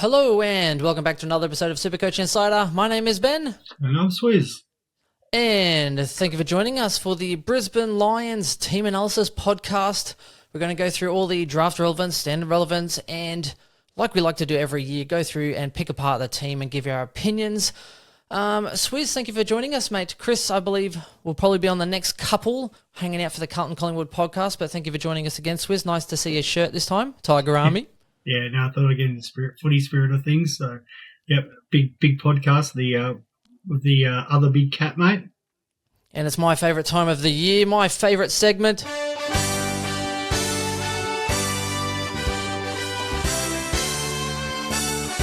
Hello and welcome back to another episode of Supercoach Insider. My name is Ben. And I'm Swiz. And thank you for joining us for the Brisbane Lions team analysis podcast. We're going to go through all the draft relevance, standard relevance, and like we like to do every year, go through and pick apart the team and give you our opinions. Swiz, thank you for joining us, mate. Chris, I believe, will probably be on the next couple, hanging out for the Carlton Collingwood podcast, but thank you for joining us again, Swiz. Nice to see your shirt this time, Tiger Army. Yeah, no, I thought I'd get in the footy spirit of things. So, yep, big podcast. With the other big cat, mate. And it's my favourite time of the year, my favourite segment.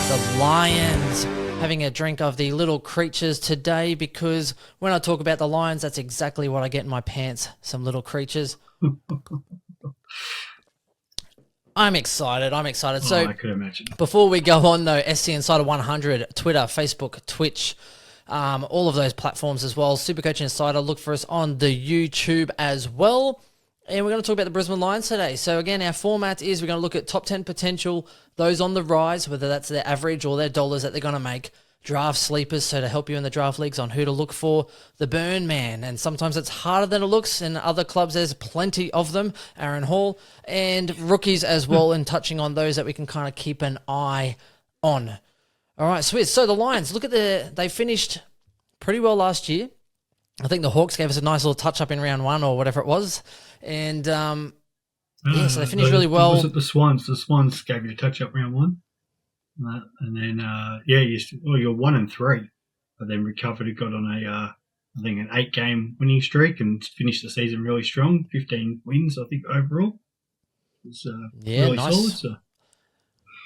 The Lions. Having a drink of the little creatures today because when I talk about the Lions, that's exactly what I get in my pants, some little creatures. I'm excited. So I could imagine. Before we go on, though, SC Insider 100, Twitter, Facebook, Twitch, all of those platforms as well. Supercoach Insider, look for us on the YouTube as well. And we're going to talk about the Brisbane Lions today. So, again, our format is we're going to look at top 10 potential, those on the rise, whether that's their average or their dollars that they're going to make. Draft sleepers, so to help you in the draft leagues on who to look for. The burn man, and sometimes it's harder than it looks. In other clubs, there's plenty of them. Aaron Hall, and rookies as well, and touching on those that we can kind of keep an eye on. All right, Swiss. So the Lions, look at they finished pretty well last year. I think the Hawks gave us a nice little touch-up in round one or whatever it was. And, so they finished really well. Was it the Swans? The Swans gave you a touch-up round one. And then, you're 1-3, but then recovered. It got on I think an 8-game winning streak and finished the season really strong. 15 wins, I think, overall. It was really nice. solid. So.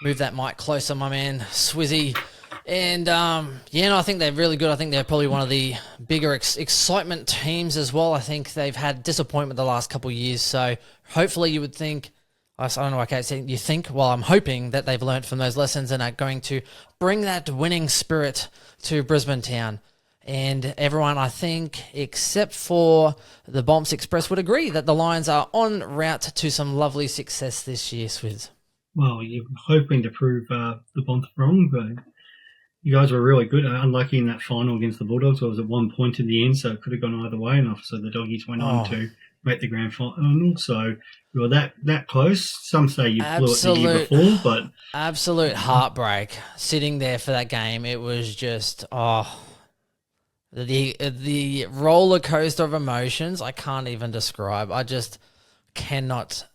Move that mic closer, my man, Swizzy. And, I think they're really good. I think they're probably one of the bigger excitement teams as well. I think they've had disappointment the last couple of years. So hopefully you would think, I don't know, okay, so you think, well, I'm hoping that they've learned from those lessons and are going to bring that winning spirit to Brisbane Town. And everyone, I think, except for the Bomps Express, would agree that the Lions are en route to some lovely success this year, Swizz. Well, you're hoping to prove the Bomps wrong, but you guys were really good. Unlucky in that final against the Bulldogs. It was at 1 point in the end, so it could have gone either way. And obviously the Doggies went on to make the grand final. So you were that close. Some say you blew it the year before, but absolute heartbreak sitting there for that game. It was just the roller coaster of emotions. I can't even describe. I just cannot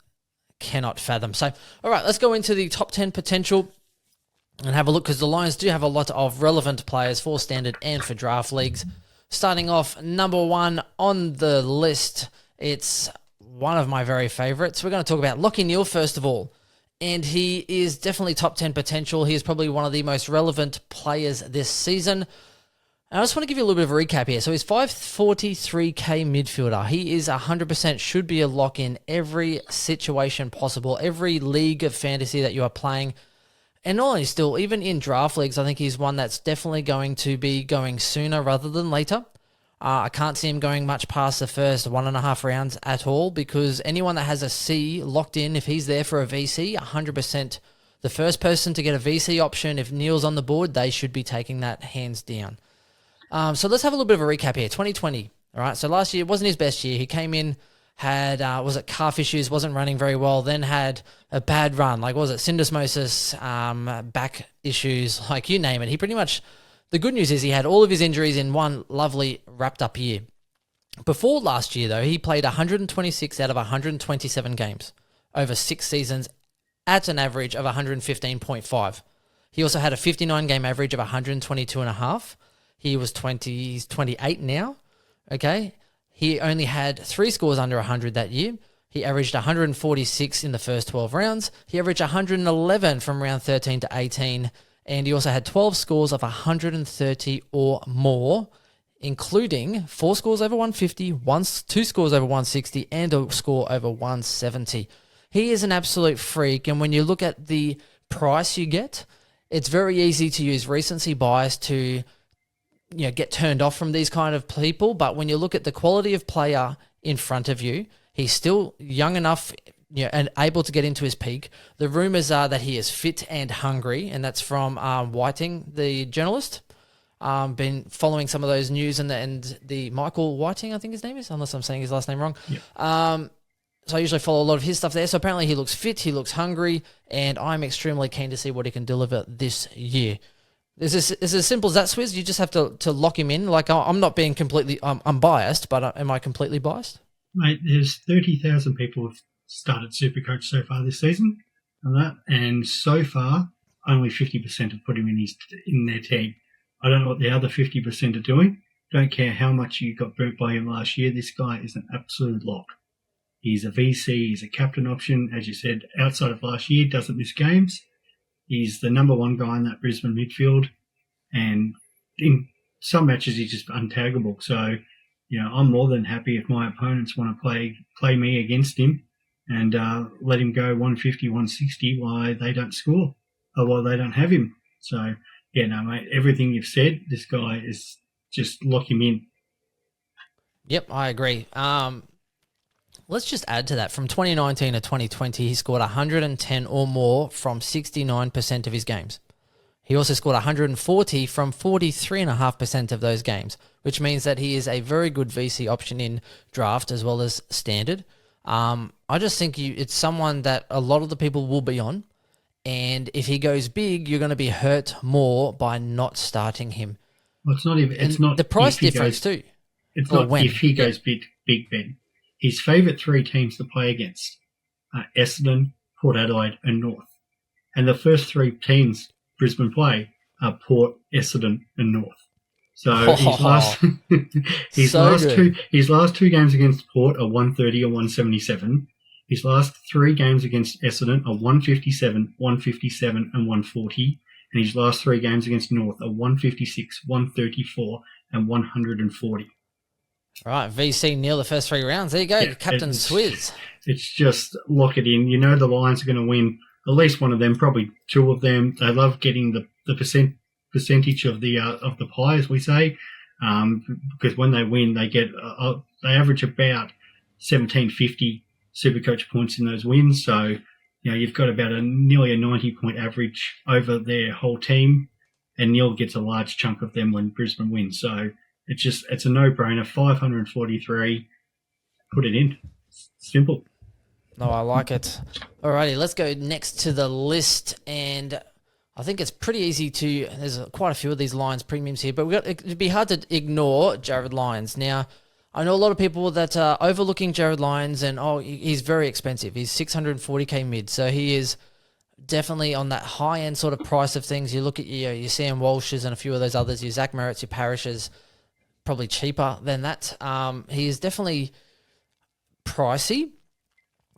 fathom. So, all right, let's go into the top 10 potential and have a look because the Lions do have a lot of relevant players for standard and for draft leagues. Starting off, number one on the list, it's one of my very favourites. We're going to talk about Lachie Neale first of all, and he is definitely top 10 potential. He is probably one of the most relevant players this season. And I just want to give you a little bit of a recap here. So he's 543k midfielder. He is 100% should be a lock in every situation possible, every league of fantasy that you are playing. And not only still, even in draft leagues, I think he's one that's definitely going to be going sooner rather than later. I can't see him going much past the first 1.5 rounds at all because anyone that has a C locked in, if he's there for a VC, 100% the first person to get a VC option, if Neil's on the board, they should be taking that hands down. So let's have a little bit of a recap here. 2020, all right? So last year wasn't his best year. He came in, had, calf issues, wasn't running very well, then had a bad run, syndesmosis, back issues, like you name it. He pretty much, the good news is he had all of his injuries in one lovely wrapped up year. Before last year, though, he played 126 out of 127 games over 6 seasons at an average of 115.5. He also had a 59-game average of 122.5. He's 28 now, okay? He only had 3 scores under 100 that year. He averaged 146 in the first 12 rounds. He averaged 111 from round 13 to 18. And he also had 12 scores of 130 or more, including 4 scores over 150, 2 scores over 160, and a score over 170. He is an absolute freak. And when you look at the price you get, it's very easy to use recency bias to get turned off from these kind of people. But when you look at the quality of player in front of you, he's still young enough and able to get into his peak. The rumours are that he is fit and hungry, and that's from Whiting, the journalist. Been following some of those news and the Michael Whiting, I think his name is, unless I'm saying his last name wrong. Yeah. So I usually follow a lot of his stuff there. So apparently he looks fit, he looks hungry, and I'm extremely keen to see what he can deliver this year. Is as simple as that, Swiz? You just have to lock him in. Like, I'm not being completely, I'm biased, but am I completely biased? Mate, there's 30,000 people have started Supercoach so far this season, and so far only 50% have put him in their team. I don't know what the other 50% are doing. Don't care how much you got burnt by him last year. This guy is an absolute lock. He's a VC. He's a captain option. As you said, outside of last year, doesn't miss games. He's the number one guy in that Brisbane midfield. And in some matches, he's just untaggable. So, I'm more than happy if my opponents want to play me against him and let him go 150, 160 while they don't score or while they don't have him. So, yeah, no, mate, everything you've said, this guy is just lock him in. Yep, I agree. Let's just add to that. From 2019 to 2020, he scored 110 or more from 69% of his games. He also scored 140 from 43.5% of those games, which means that he is a very good VC option in draft as well as standard. I just think it's someone that a lot of the people will be on, and if he goes big, you're going to be hurt more by not starting him. Well, it's not even. It's not the price difference too. It's not if he goes big, Ben. His favourite three teams to play against are Essendon, Port Adelaide and North. And the first three teams Brisbane play are Port, Essendon and North. So his last two games against Port are 130 or 177. His last three games against Essendon are 157, 157 and 140. And his last three games against North are 156, 134 and 140. All right, VC nil the first three rounds. There you go, Yeah, Captain Swiz. It's just lock it in. The Lions are going to win at least one of them, probably two of them. They love getting the percentage of the pie, as we say, because when they win, they average about 1,750 Supercoach points in those wins. So you've got about nearly a 90-point average over their whole team, and Neil gets a large chunk of them when Brisbane wins. So it's a no-brainer. 543, put it in. Simple. No, I like it. Alrighty, let's go next to the list, and I think it's pretty easy to. There's quite a few of these Lions premiums here, but it'd be hard to ignore Jared Lyons. Now, I know a lot of people that are overlooking Jared Lyons, and he's very expensive. He's 640k mid, so he is definitely on that high end sort of price of things. You look at your Sam Walsh's and a few of those others, your Zach Merritt's, your Parrish's, probably cheaper than that. He is definitely pricey,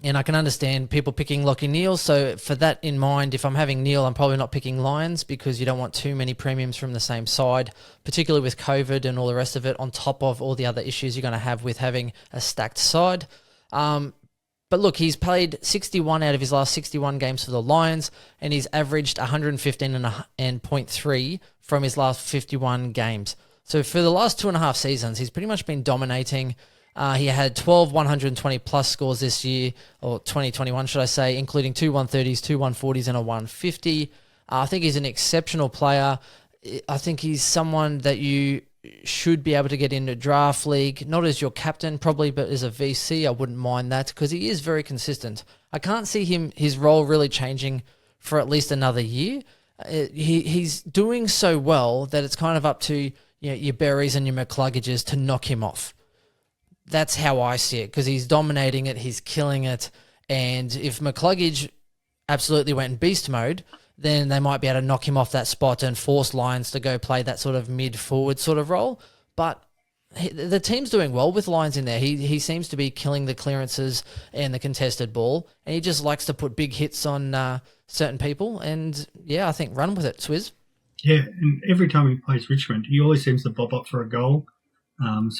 and I can understand people picking Lockie Neal. So for that in mind, if I'm having Neal, I'm probably not picking Lions because you don't want too many premiums from the same side, particularly with COVID and all the rest of it, on top of all the other issues you're going to have with having a stacked side. But look, he's played 61 out of his last 61 games for the Lions, and he's averaged 115.3 from his last 51 games. So for the last 2.5 seasons, he's pretty much been dominating. He had 12 120-plus scores this year, or 2021, should I say, including 2 130s, 2 140s, and a 150. I think he's an exceptional player. I think he's someone that you should be able to get into draft league, not as your captain probably, but as a VC. I wouldn't mind that because he is very consistent. I can't see his role really changing for at least another year. He's doing so well that it's kind of up to your Berries and your McCluggages to knock him off. That's how I see it, because he's dominating it, he's killing it, and if McCluggage absolutely went in beast mode, then they might be able to knock him off that spot and force Lyons to go play that sort of mid-forward sort of role. But the team's doing well with Lyons in there. He seems to be killing the clearances and the contested ball, and he just likes to put big hits on certain people, and yeah, I think run with it, Swiz. Yeah, and every time he plays Richmond, he always seems to bob up for a goal. And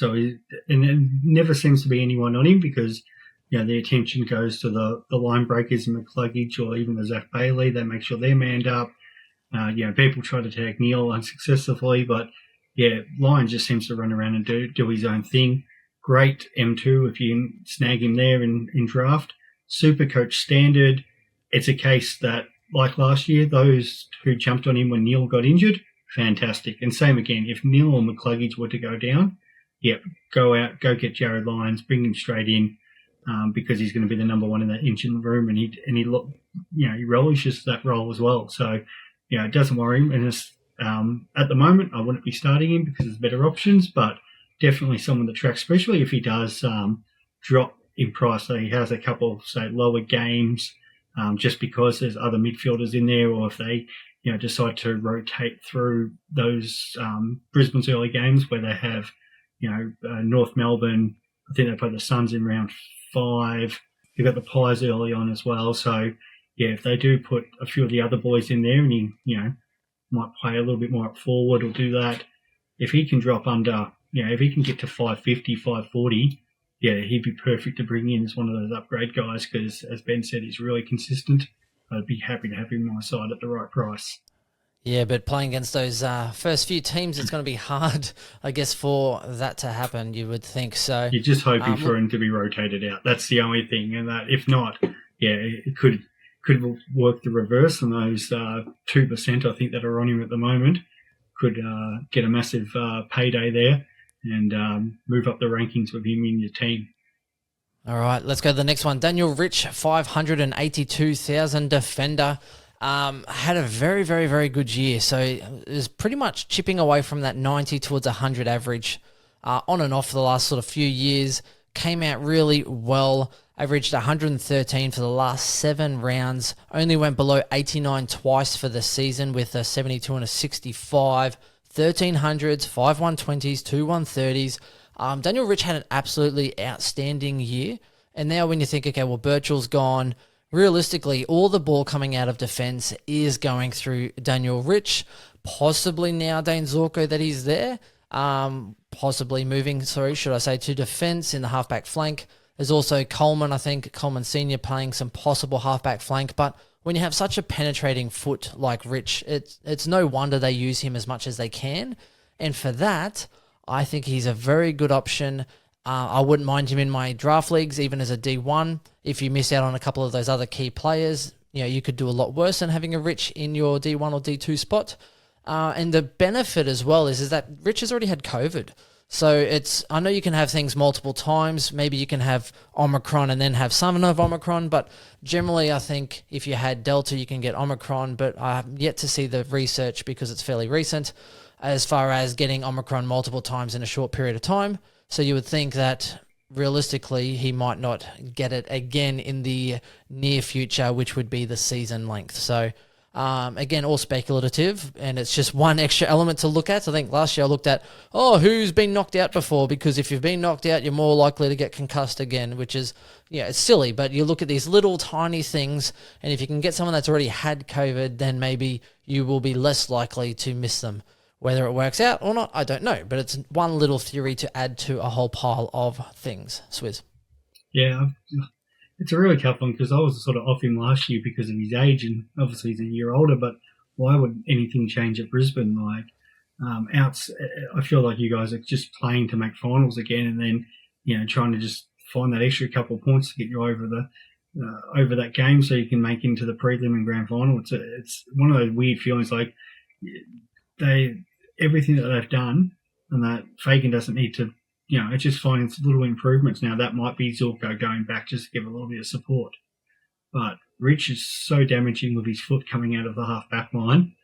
it never seems to be anyone on him because, the attention goes to the line breakers and McCluggage or even the Zac Bailey. They make sure they're manned up. People try to tag Neil unsuccessfully, but Lyons just seems to run around and do his own thing. Great M2 if you snag him there in draft. Supercoach standard, it's a case that, like last year, those who jumped on him when Neil got injured, fantastic. And same again, if Neil or McCluggage were to go down, yep, go out, go get Jared Lyons, bring him straight in, because he's going to be the number one in that inch in the room, and he relishes that role as well. So, it doesn't worry him. And at the moment, I wouldn't be starting him because there's better options, but definitely someone that tracks, especially if he does drop in price. So he has a couple, say, lower games, just because there's other midfielders in there, or if they, decide to rotate through those Brisbane's early games where they have, North Melbourne. I think they play the Suns in round 5. You've got the Pies early on as well. So, if they do put a few of the other boys in there and he, might play a little bit more up forward or do that, if he can drop under, if he can get to 550, 540, he'd be perfect to bring in as one of those upgrade guys because, as Ben said, he's really consistent. I'd be happy to have him on my side at the right price. Yeah, but playing against those first few teams, it's going to be hard, I guess, for that to happen, you would think. So you're just hoping for him to be rotated out. That's the only thing. And that if not, it could work the reverse. And those 2%, I think, that are on him at the moment could get a massive payday there and move up the rankings with him in your team. All right, let's go to the next one. Daniel Rich, 582,000 defender. Had a very, very, very good year. So it was pretty much chipping away from that 90 towards 100 average on and off for the last sort of few years. Came out really well. Averaged 113 for the last 7 rounds. Only went below 89 twice for the season with a 72 and a 65. 1300s, 5 120s, 2 130s. Daniel Rich had an absolutely outstanding year. And now when you think, okay, well, Birchall's gone, realistically, all the ball coming out of defence is going through Daniel Rich. Possibly now Dane Zorko that he's there. Possibly moving, to defence in the halfback flank. There's also Coleman, I think, Coleman Senior playing some possible halfback flank. But when you have such a penetrating foot like Rich, it's no wonder they use him as much as they can. And for that, I think he's a very good option. I wouldn't mind him in my draft leagues, even as a D1. If you miss out on a couple of those other key players, you could do a lot worse than having a Rich in your D1 or D2 spot. And the benefit as well is that Rich has already had COVID. So I know you can have things multiple times. Maybe you can have Omicron and then have some of Omicron. But generally, I think if you had Delta, you can get Omicron. But I have yet to see the research because it's fairly recent as far as getting Omicron multiple times in a short period of time. So you would think that realistically he might not get it again in the near future, which would be the season length. So again, all speculative, and it's just one extra element to look at. I think last year I looked at, who's been knocked out before? Because if you've been knocked out, you're more likely to get concussed again, which is, it's silly. But you look at these little tiny things, and if you can get someone that's already had COVID, then maybe you will be less likely to miss them. Whether it works out or not, I don't know. But it's one little theory to add to a whole pile of things. Swiz. Yeah, it's a really tough one because I was sort of off him last year because of his age, and obviously he's a year older. But why would anything change at Brisbane? I feel like you guys are just playing to make finals again, and then trying to just find that extra couple of points to get you over over that game, so you can make into the prelim and grand final. It's one of those weird feelings like everything that they've done, and that Fagan doesn't need to. It's just finding little improvements. Now, that might be Zorko going back just to give a little bit of support. But Rich is so damaging with his foot coming out of the half-back line.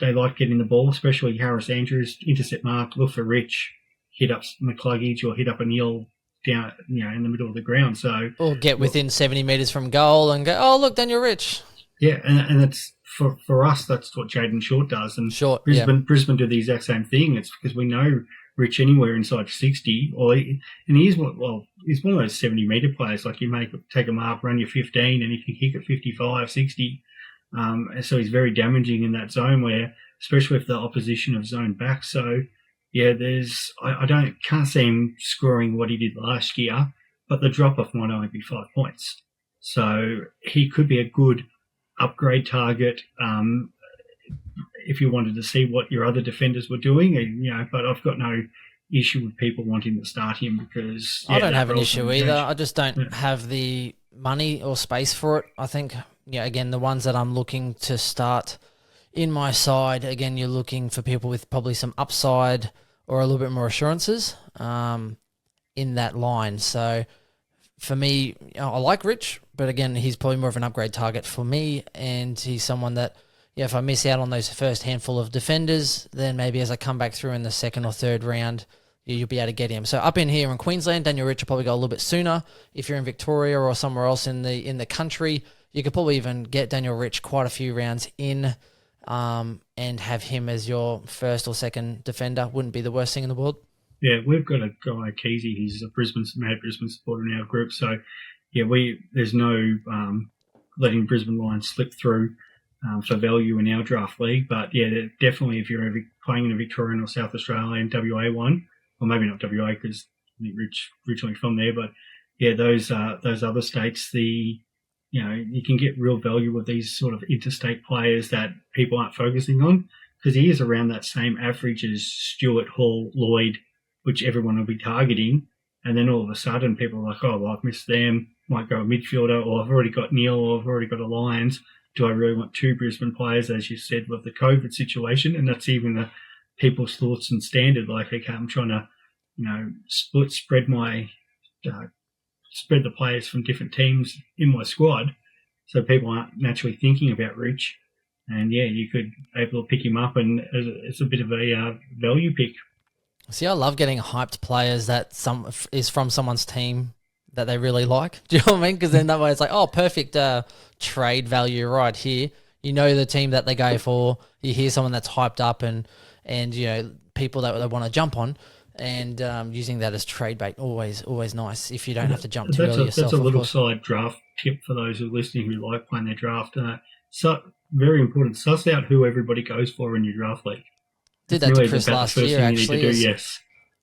They like getting the ball, especially Harris Andrews, intercept mark, look for Rich, hit up McCluggage or hit up a Neil down, in the middle of the ground. So, or get within 70 metres from goal and go, look, Daniel Rich. Yeah, and it's for us, that's what Jaden Short does. And Short, Brisbane do the exact same thing. It's because we know Rich anywhere inside 60, he's one of those 70-metre players. Like, you take a mark, run your 15, and he can kick at 55, 60. So he's very damaging in that zone where, especially if the opposition have zoned back. So, yeah, I can't see him scoring what he did last year, but the drop-off might only be 5 points. So he could be a good upgrade target if you wanted to see what your other defenders were doing. But I've got no issue with people wanting to start him because... I don't have an issue either. I just don't have the money or space for it. I think, again, the ones that I'm looking to start in my side, again, you're looking for people with probably some upside or a little bit more assurances in that line. So for me, I like Rich, but again, he's probably more of an upgrade target for me, and he's someone that, if I miss out on those first handful of defenders, then maybe as I come back through in the second or third round, you'll be able to get him. So up in here in Queensland, Daniel Rich will probably go a little bit sooner. If you're in Victoria or somewhere else in the country, you could probably even get Daniel Rich quite a few rounds in, and have him as your first or second defender. Wouldn't be the worst thing in the world. Yeah, we've got a guy, Keezy, he's a Brisbane supporter in our group. So, yeah, there's no letting Brisbane Lions slip through for value in our draft league. But, yeah, definitely if you're playing in a Victorian or South Australian WA one, or maybe not WA because Rich originally from there, but, yeah, those other states, you can get real value with these sort of interstate players that people aren't focusing on, because he is around that same average as Stewart, Hall, Lloyd, which everyone will be targeting. And then all of a sudden people are like, oh, well, I've missed them, might go a midfielder, or I've already got Neil, or I've already got a Lyons. Do I really want two Brisbane players, as you said, with the COVID situation? And that's even the people's thoughts and standard. Like, okay, I'm trying to, spread the players from different teams in my squad, so people aren't naturally thinking about Rich. And yeah, you could be able to pick him up, and it's a bit of a value pick. See, I love getting hyped players that is from someone's team that they really like. Do you know what I mean? Because then that way it's like, oh, perfect trade value right here. You know the team that they go for. You hear someone that's hyped up, and people that they want to jump on, and using that as trade bait, always nice if you don't have to jump too early yourself. That's a little side draft tip for those who are listening who like playing their draft. So very important. Suss out who everybody goes for in your draft league. Did that to Chris last year, actually. Yes.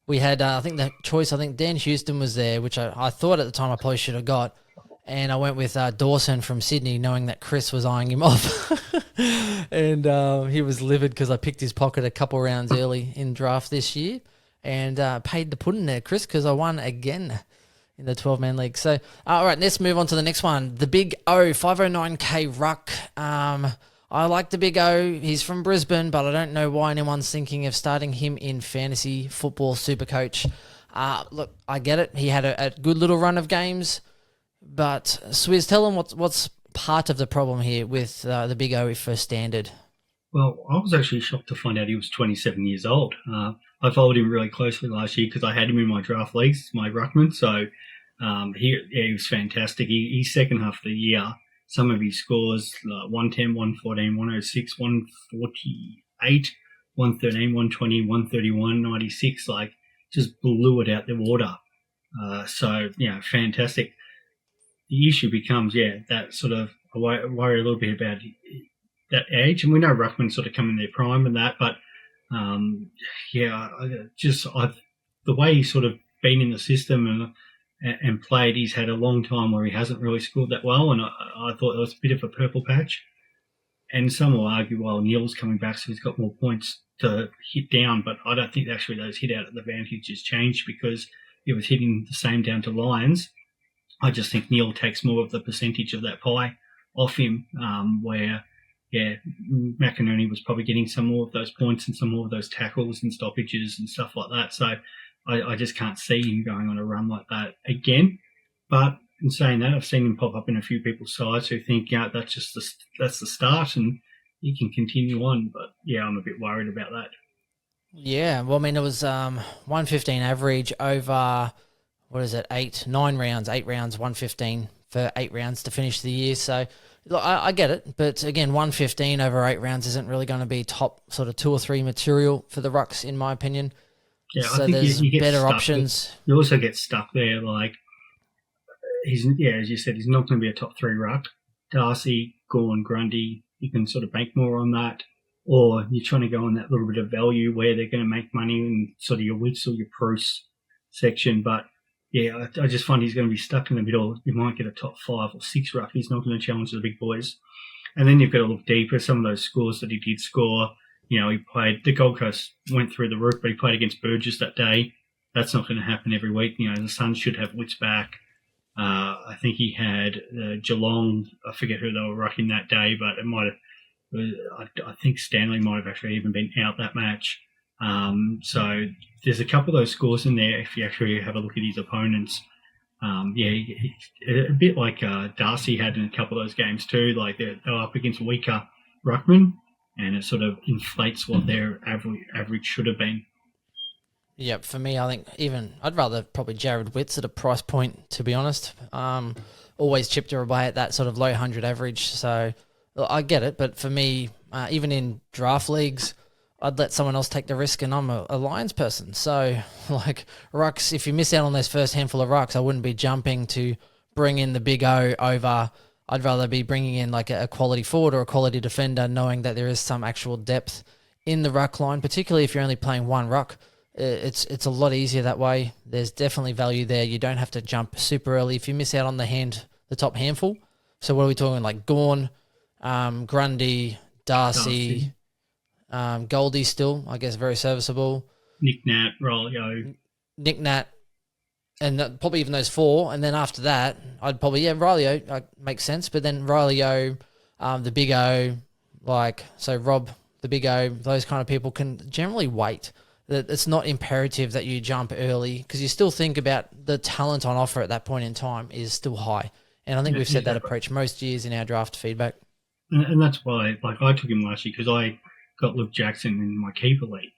We had, I think Dan Houston was there, which I thought at the time I probably should have got. And I went with Dawson from Sydney, knowing that Chris was eyeing him off. And he was livid because I picked his pocket a couple rounds early in draft this year, and paid the pudding there, Chris, because I won again in the 12-man league. So, all right, let's move on to the next one. The Big O, 509k Ruck. I like the Big O. He's from Brisbane, but I don't know why anyone's thinking of starting him in fantasy football Supercoach. Look, I get it. He had a good little run of games, but Swiz, tell him what's part of the problem here with the Big O for standard. Well, I was actually shocked to find out he was 27 years old. I followed him really closely last year because I had him in my draft leagues, my Ruckman. So he was fantastic. He's second half of the year. Some of his scores, 110, 114, 106, 148, 113, 120, 131, 96, just blew it out the water. So, fantastic. The issue becomes, that sort of, I worry a little bit about that age. And we know Ruckman's sort of come in their prime and that, but, the way he's sort of been in the system and played, he's had a long time where he hasn't really scored that well, and I thought it was a bit of a purple patch. And some will argue, well, Neil's coming back, so he's got more points to hit down, but I don't think actually those hit out at the advantage has changed because it was hitting the same down to Lyons. I just think Neil takes more of the percentage of that pie off him, where, McInerney was probably getting some more of those points and some more of those tackles and stoppages and stuff like that. So I just can't see him going on a run like that again. But in saying that, I've seen him pop up in a few people's sides who think, that's the start and he can continue on. But I'm a bit worried about that. Yeah, well, I mean, it was 115 average over, 8 rounds, 115 for 8 rounds to finish the year. So look, I get it, but again, 115 over 8 rounds isn't really going to be top sort of 2 or 3 material for the Rucks, in my opinion. Yeah, so I think there's you get better options. You also get stuck there. As you said, he's not going to be a top 3 ruck. Darcy, Gorn, Grundy, you can sort of bank more on that. Or you're trying to go on that little bit of value where they're going to make money in sort of your Wicks or your Bruce section. But I just find he's going to be stuck in the middle. You might get a top 5 or 6 ruck. He's not going to challenge the big boys. And then you've got to look deeper. Some of those scores that he did score, he played, the Gold Coast went through the roof, but he played against Burgess that day. That's not going to happen every week. The Suns should have Wits back. I think he had Geelong. I forget who they were rucking that day, but it might have. I think Stanley might have actually even been out that match. So there's a couple of those scores in there if you actually have a look at his opponents. A bit like Darcy had in a couple of those games too. Like they're up against weaker ruckman, and it sort of inflates what their average should have been. Yep, for me, I think I'd rather probably Jared Witts at a price point, to be honest. Always chipped her away at that sort of low 100 average, so I get it. But for me, even in draft leagues, I'd let someone else take the risk, and I'm a Lions person. So, like, rucks, if you miss out on those first handful of rucks, I wouldn't be jumping to bring in the big O over. I'd rather be bringing in like a quality forward or a quality defender, knowing that there is some actual depth in the ruck line, particularly if you're only playing one ruck. It's a lot easier that way. There's definitely value there. You don't have to jump super early if you miss out on the top handful. So what are we talking, like Gawn, Grundy, Darcy. Goldie still, I guess, very serviceable. Nick Nat, Riley-O. Nick Nat, and probably even those four. And then after that, I'd probably, Riley-O makes sense. But then Riley-O, the Big O, so Rob, the Big O, those kind of people can generally wait. It's not imperative that you jump early because you still think about the talent on offer at that point in time is still high. And I think we've said that approach most years in our draft feedback. And that's why, I took him last year because I got Luke Jackson in my keeper league.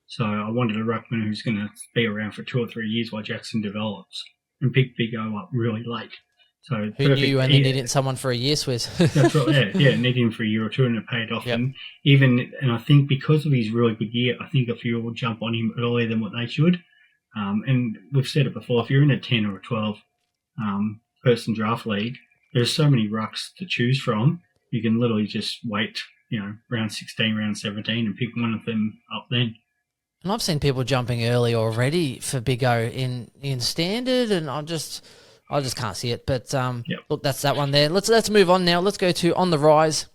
So I wanted a ruckman who's going to be around for 2 or 3 years while Jackson develops and pick Big O up really late. So who knew you only needed someone for a year, Swiz? That's right, need him for a year or two and it paid off. Yep. And I think because of his really good year, I think a few will jump on him earlier than what they should. And we've said it before, if you're in a 10 or a 12 person draft league, there's so many rucks to choose from, you can literally just wait, round 16, round 17 and pick one of them up then. And I've seen people jumping early already for Big O in standard, and I just can't see it. But Look, that's that one there. Let's move on now. Let's go to On the Rise.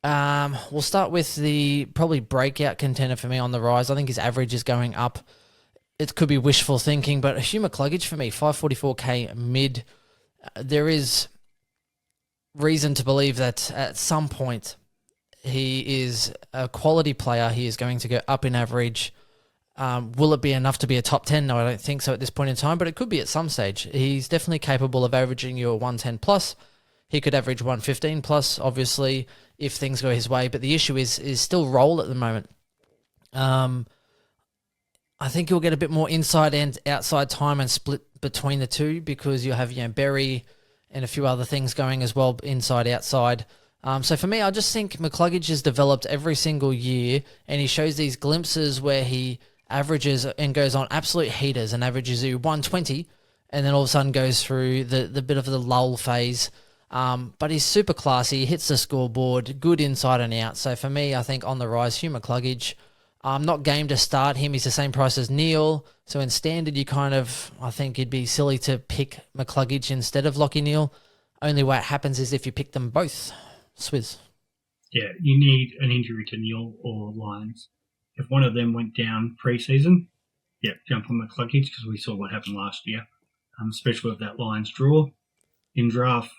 We'll start with the probably breakout contender for me on the rise. I think his average is going up. It could be wishful thinking, but Hugh McCluggage for me, 544k mid. There is reason to believe that at some point he is a quality player. He is going to go up in average. Will it be enough to be a top 10? No, I don't think so at this point in time, but it could be at some stage. He's definitely capable of averaging you a 110 plus. He could average 115 plus, obviously, if things go his way. But the issue is still roll at the moment. I think you'll get a bit more inside and outside time and split between the two because you have Berry and a few other things going as well, inside, outside. So for me, I just think McCluggage has developed every single year, and he shows these glimpses where he averages and goes on absolute heaters and averages you 120, and then all of a sudden goes through the bit of the lull phase. But he's super classy, hits the scoreboard, good inside and out. So for me, I think on the rise, Hugh McCluggage. Not game to start him. He's the same price as Neil. So in standard, I think it'd be silly to pick McCluggage instead of Lachie Neale. Only way it happens is if you pick them both. Swiz. Yeah, you need an injury to Neil or Lyons. If one of them went down pre-season, jump on McCluggage because we saw what happened last year, especially with that Lions draw. In draft,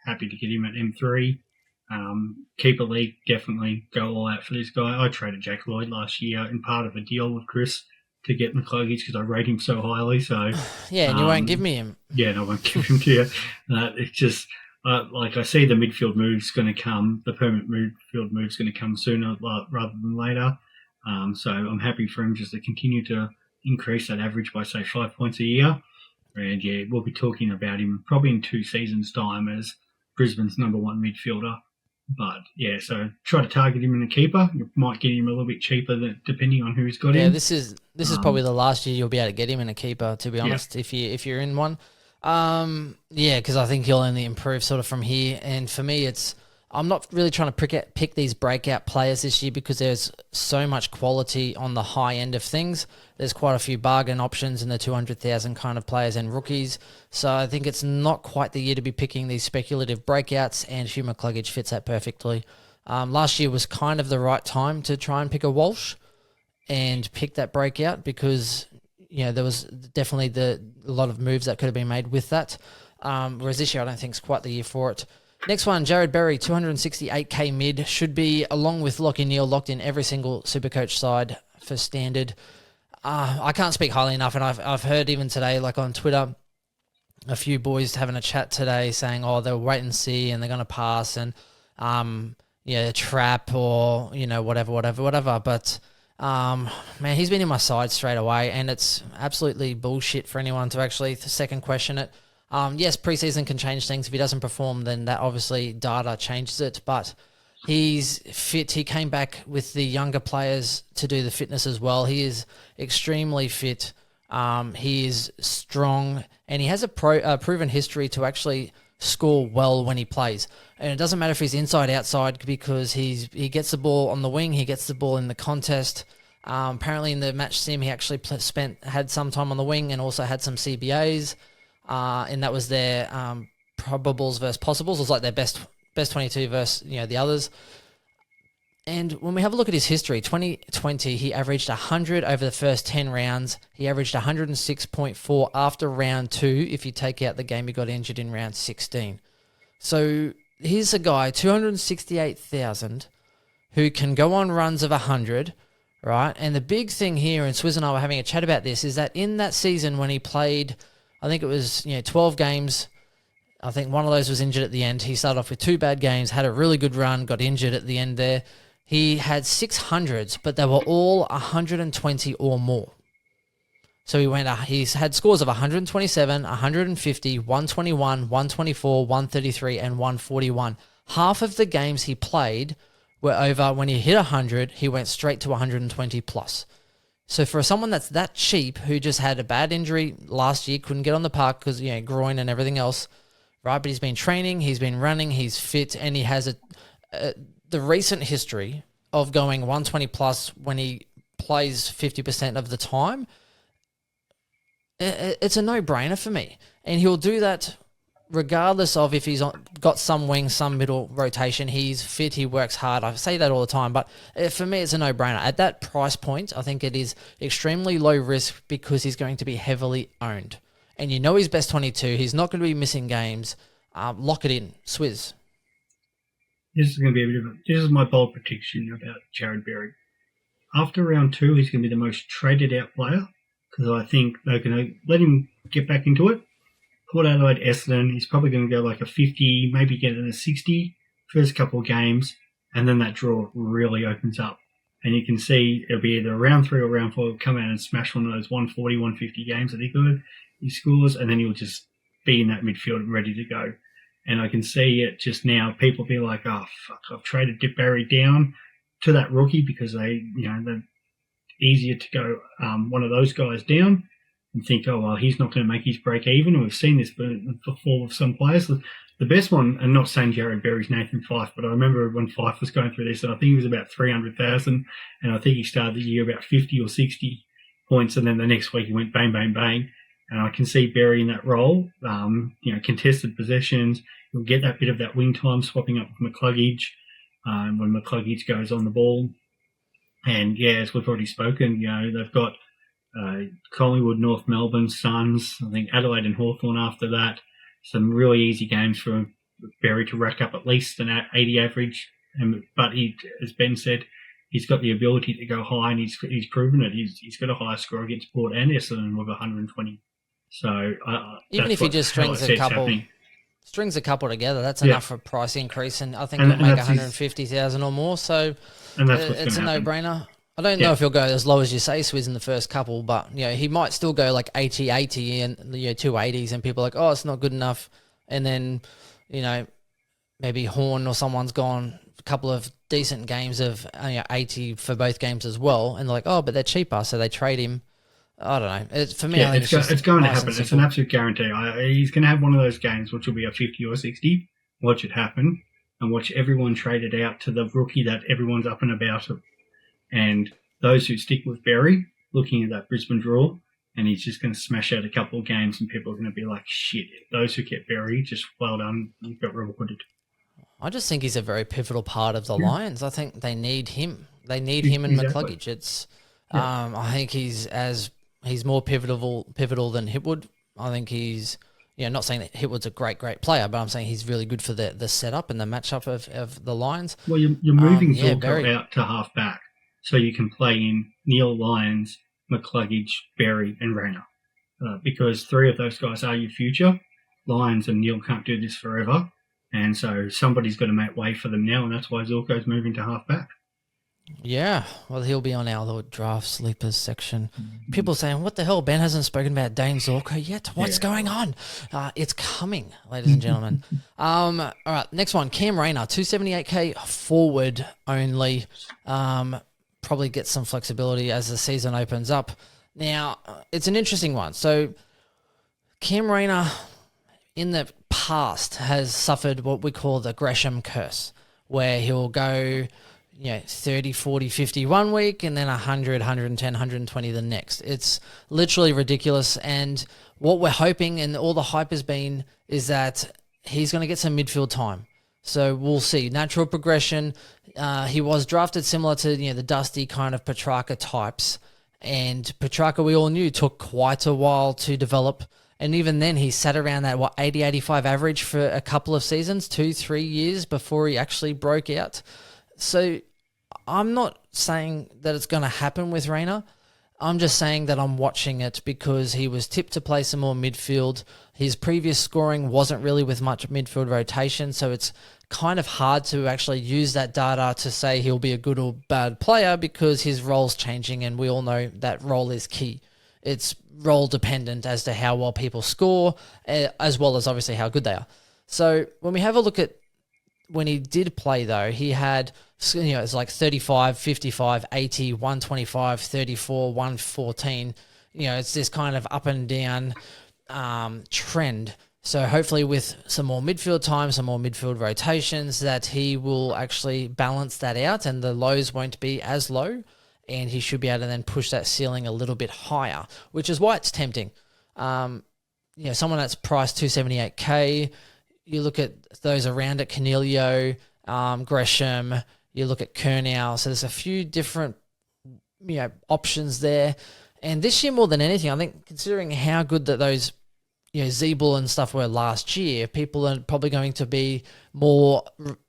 happy to get him at M3. Keeper league, definitely go all out for this guy. I traded Jack Lloyd last year in part of a deal with Chris to get McCluggage because I rate him so highly. So yeah, and you won't give me him. Yeah, no, I won't give him to you. It's just I see the midfield move's going to come. The permanent midfield move's going to come sooner rather than later. So I'm happy for him just to continue to increase that average by say 5 points a year. And we'll be talking about him probably in 2 seasons' time as Brisbane's number 1 midfielder. But so try to target him in a keeper. You might get him a little bit cheaper depending on who's got him. Yeah, this is probably the last year you'll be able to get him in a keeper, to be honest, if you're in one. Because I think he'll only improve sort of from here. And for me, I'm not really trying to pick these breakout players this year because there's so much quality on the high end of things. There's quite a few bargain options in the 200,000 kind of players and rookies. So I think it's not quite the year to be picking these speculative breakouts, and Hugh McCluggage fits that perfectly. Last year was kind of the right time to try and pick a Walsh and pick that breakout because there was definitely a lot of moves that could have been made with that. Whereas this year, I don't think it's quite the year for it. Next one, Jared Berry, 268k mid, should be, along with Lockie Neal, locked in every single Supercoach side for standard. I can't speak highly enough, and I've heard even today, like on Twitter, a few boys having a chat today saying, oh, they'll wait and see, and they're going to pass, and trap, or whatever. But man, he's been in my side straight away, and it's absolutely bullshit for anyone to actually second question it. Yes, preseason can change things. If he doesn't perform, then that obviously data changes it. But he's fit. He came back with the younger players to do the fitness as well. He is extremely fit. He is strong, and he has a proven history to actually score well when he plays. And it doesn't matter if he's inside, outside, because he gets the ball on the wing, he gets the ball in the contest. Apparently in the match sim, he actually had some time on the wing and also had some CBAs. And that was their probables versus possibles. It was like their best 22 versus the others. And when we have a look at his history, 2020, he averaged 100 over the first 10 rounds. He averaged 106.4 after round 2 if you take out the game he got injured in round 16. So here's a guy, 268,000, who can go on runs of 100, right? And the big thing here, and Swiz and I were having a chat about this, is that in that season when he played, I think it was 12 games. I think one of those was injured at the end. He started off with 2 bad games, had a really good run, got injured at the end there. He had 600s, but they were all 120 or more. So he's had scores of 127, 150, 121, 124, 133, and 141. Half of the games he played were over. When he hit 100, he went straight to 120 plus. So for someone that's that cheap, who just had a bad injury last year, couldn't get on the park because, groin and everything else, right? But he's been training, he's been running, he's fit, and he has the recent history of going 120 plus when he plays 50% of the time. It's a no-brainer for me. And he'll do that regardless of if he's got some wing, some middle rotation. He's fit, he works hard. I say that all the time, but for me, it's a no-brainer. At that price point, I think it is extremely low risk because he's going to be heavily owned. And he's best 22. He's not going to be missing games. Lock it in. Swiz. This is going to be a bit of this is my bold prediction about Jared Berry. After round 2, he's going to be the most traded out player because I think they're going to let him get back into it. Port Adelaide, Essendon, he's probably going to go like a 50, maybe get it a 60 first couple of games, and then that draw really opens up. And you can see it'll be either round 3 or round 4, he'll come out and smash one of those 140, 150 games that he scores, and then he'll just be in that midfield ready to go. And I can see it just now. People be like, oh, fuck, I've traded Barry down to that rookie because they're easier to go one of those guys down and think, oh, well, he's not going to make his break even. And we've seen this before with some players. The best one, and not saying Jared Berry's Nathan Fyfe, but I remember when Fyfe was going through this, and I think he was about 300,000, and I think he started the year about 50 or 60 points, and then the next week he went bang, bang, bang. And I can see Berry in that role, contested possessions. You'll get that bit of that wing time swapping up with McCluggage when McCluggage goes on the ball. And, as we've already spoken, they've got Collingwood, North Melbourne, Suns, I think Adelaide and Hawthorn after that. Some really easy games for Berry to rack up at least an 80 average. But he, as Ben said, he's got the ability to go high, and he's proven it. He's got a high score against Port and Essendon with 120. So even if he just strings a couple together, that's enough for a price increase, and I think he'll make 150,000 or more. So it's a no-brainer. I don't know if he'll go as low as you say, Swiz, in the first couple, but he might still go like 80 and 280s, and people are like, oh, it's not good enough. And then maybe Horn or someone's gone a couple of decent games of 80 for both games as well, and they're like, oh, but they're cheaper, so they trade him. I don't know. For me, I think it's going to happen. It's an absolute guarantee. He's going to have one of those games which will be a 50 or 60. Watch it happen, and watch everyone trade it out to the rookie that everyone's up and about. And those who stick with Berry, looking at that Brisbane draw, and he's just going to smash out a couple of games, and people are going to be like, shit, those who get Berry, just well done, you've got rewarded. I just think he's a very pivotal part of the Lions. I think they need him. They need him and McCluggage. I think he's more pivotal than Hipwood. I think he's not saying that Hitwood's a great player, but I'm saying he's really good for the setup and the matchup of the Lions. Well, you're moving Zorko out to half back, so you can play in Neil, Lyons, McCluggage, Berry, and Rayner. Because 3 of those guys are your future. Lyons and Neil can't do this forever, and so somebody's got to make way for them now, and that's why Zorko's moving to half back. Yeah, well, he'll be on our little draft sleepers section. People saying, what the hell, Ben hasn't spoken about Dane Zorko yet? What's going on? It's coming, ladies and gentlemen. All right, next one, Cam Rayner, 278K forward only. Probably get some flexibility as the season opens up. Now, it's an interesting one. So, Cam Rayner, in the past, has suffered what we call the Gresham curse, where he'll go 30, 40, 50 one week and then 100, 110, 120 the next. It's literally ridiculous. And what we're hoping and all the hype has been is that he's going to get some midfield time. So we'll see. Natural progression. He was drafted similar to the Dusty kind of Petrarca types. And Petrarca, we all knew, took quite a while to develop. And even then, he sat around that, 80, 85 average for a couple of seasons, 2-3 years before he actually broke out. So I'm not saying that it's going to happen with Rayner. I'm just saying that I'm watching it because he was tipped to play some more midfield. His previous scoring wasn't really with much midfield rotation, so it's kind of hard to actually use that data to say he'll be a good or bad player because his role's changing, and we all know that role is key. It's role dependent as to how well people score, as well as obviously how good they are. So when we have a look at when he did play, though, he had, it's like 35, 55, 80, 125, 34, 114. It's this kind of up and down trend. So hopefully with some more midfield time, some more midfield rotations, that he will actually balance that out and the lows won't be as low, and he should be able to then push that ceiling a little bit higher, which is why it's tempting. Someone that's priced 278K, you look at those around it, Canelio, Gresham, you look at Kernow. So there's a few different options there. And this year more than anything, I think considering how good that those Zeeble and stuff were last year, people are probably going to be more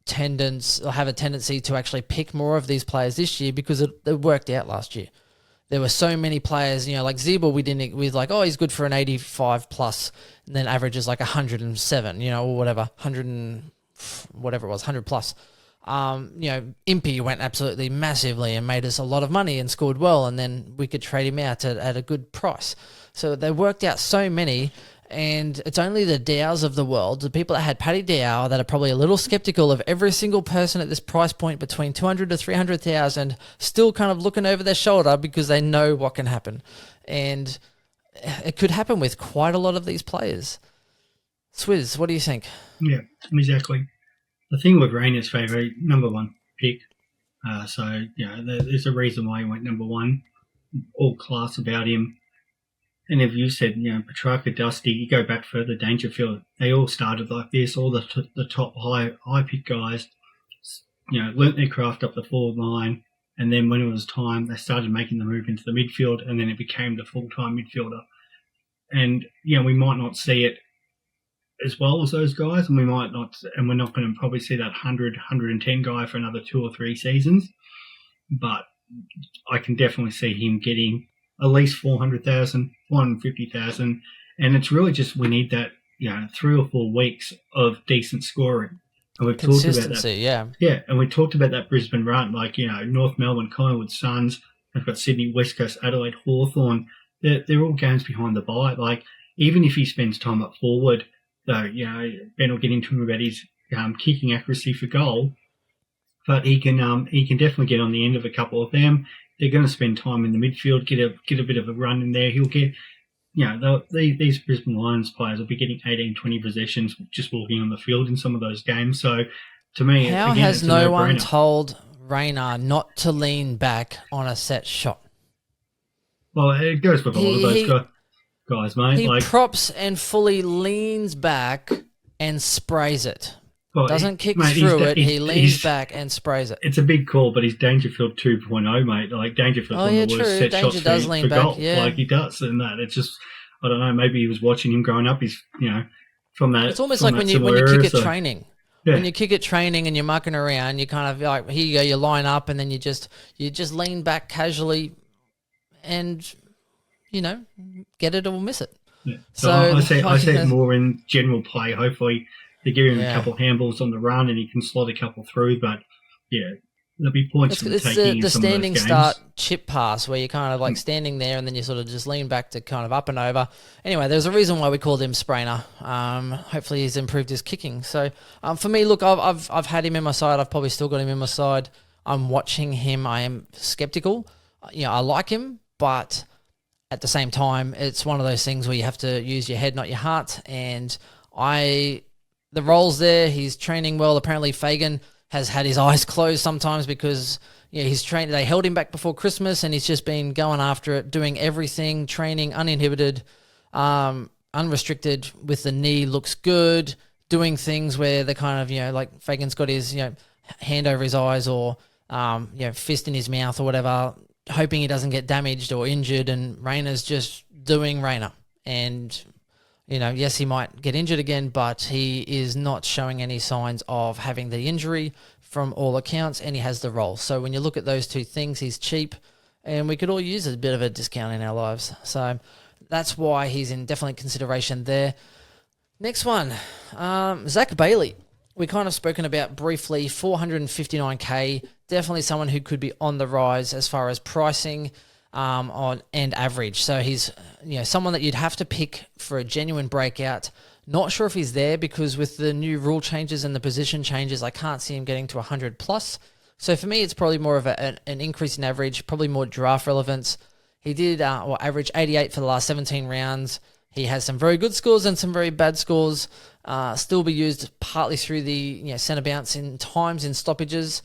have a tendency to actually pick more of these players this year because it worked out last year. There were so many players, like Zeeble, he's good for an 85 plus, and then averages like 107, or whatever, 100 and whatever it was, 100 plus. Impey went absolutely massively and made us a lot of money and scored well, and then we could trade him out at a good price. So they worked out so many, and it's only the Dows of the world, the people that had Paddy Dow, that are probably a little skeptical of every single person at this price point between 200 to 300,000, still kind of looking over their shoulder because they know what can happen. And it could happen with quite a lot of these players. Swiz, what do you think? Yeah, exactly. The thing with Rayner's favourite, number one pick. There's a reason why he went number one. All class about him. And if you said, Petrarca, Dusty, you go back further, Dangerfield, they all started like this. All the top high pick guys, learnt their craft up the forward line. And then when it was time, they started making the move into the midfield, and then it became the full-time midfielder. And, we might not see it as well as those guys, and we're not going to probably see that 100, 110 guy for another 2 or 3 seasons. But I can definitely see him getting at least 400,000, 450,000, and it's really just we need that 3 or 4 weeks of decent scoring. And we've talked about that. Yeah, and we talked about that Brisbane run, North Melbourne, Collingwood, Suns. They've got Sydney, West Coast, Adelaide, Hawthorn. They're all games behind the bye. Even if he spends time up forward, though, Ben will get into him about his kicking accuracy for goal, but he can definitely get on the end of a couple of them. They're going to spend time in the midfield, get a bit of a run in there. He'll get, these Brisbane Lions players will be getting 18, 20 possessions just walking on the field in some of those games. So, to me, how has no one told Rayner not to lean back on a set shot? Well, it goes with all of those guys, mate. He props and fully leans back and sprays it. Well, doesn't kick through it. He leans back and sprays it. It's a big call, but he's Dangerfield 2.0, mate. Dangerfield's one of the worst set shots for goal. He does, and that. It's just, I don't know, maybe he was watching him growing up. He's, from that. It's almost from like that when you kick at so, training. Yeah. When you kick at training and you're mucking around, you kind of like, here you go, you line up and then you just lean back casually and, get it or miss it. Yeah. So I see it more in general play. Hopefully they give him a couple of handballs on the run and he can slot a couple through. But yeah, there'll be points for taking in the some standing of those start games. chip pass where you're kind of like standing there and then you sort of just lean back to kind of up and over. Anyway, there's a reason why we called him Sprainer. Hopefully he's improved his kicking. So for me, look, I've had him in my side. I've probably still got him in my side. I'm watching him. I am skeptical. I like him, but at the same time, it's one of those things where you have to use your head, not your heart. And the role's there. He's training well. Apparently, Fagan has had his eyes closed sometimes because he's trained. They held him back before Christmas, and he's just been going after it, doing everything, training uninhibited, unrestricted with the knee. Looks good. Doing things where they kind of like Fagan's got his hand over his eyes or fist in his mouth or whatever, hoping he doesn't get damaged or injured, and Rayner's just doing Rayner. And, yes, he might get injured again, but he is not showing any signs of having the injury from all accounts, and he has the role. So when you look at those two things, he's cheap, and we could all use a bit of a discount in our lives. So that's why he's in definitely consideration there. Next one, Zac Bailey. We kind of spoken about briefly, 459K, definitely someone who could be on the rise as far as pricing on and average. So he's someone that you'd have to pick for a genuine breakout. Not sure if he's there because with the new rule changes and the position changes, I can't see him getting to 100 plus. So for me, it's probably more of an increase in average, probably more draft relevance. He did average 88 for the last 17 rounds. He has some very good scores and some very bad scores. Still be used partly through the centre bounce in times in stoppages,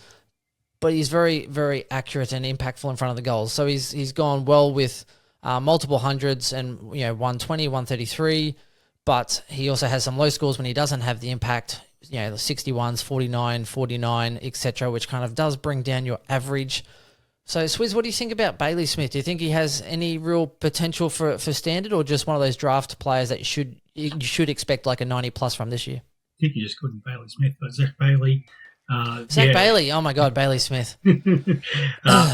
but he's very, very accurate and impactful in front of the goals. So he's gone well with multiple hundreds and 120, 133, but he also has some low scores when he doesn't have the impact. The 61s, 49, 49, etc., which kind of does bring down your average. So, Swiz, what do you think about Bailey Smith? Do you think he has any real potential for standard, or just one of those draft players that you should expect like a 90-plus from this year? I think you just called him Bailey Smith, but Zac Bailey. Bailey. Oh, my God, Bailey Smith. Mate,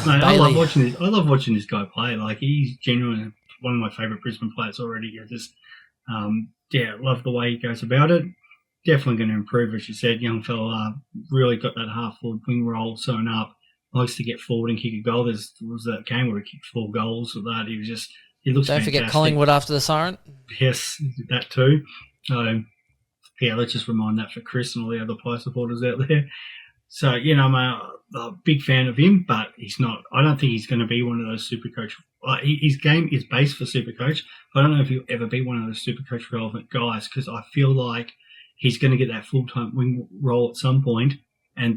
I love watching this guy play. Like, he's genuinely one of my favourite Brisbane players already. I just, love the way he goes about it. Definitely going to improve, as you said. Young fella really got that half-forward wing roll sewn up. Likes to get forward and kick a goal. There was that game where he kicked 4 goals with that. He looks Don't fantastic. forget Collingwood after the siren. Yes, that too. Let's just remind that for Chris and all the other player supporters out there. So, I'm a big fan of him, but he's not. I don't think he's going to be one of those Supercoach. His game is based for Supercoach, but I don't know if he'll ever be one of those Supercoach relevant guys because I feel like he's going to get that full-time wing role at some point.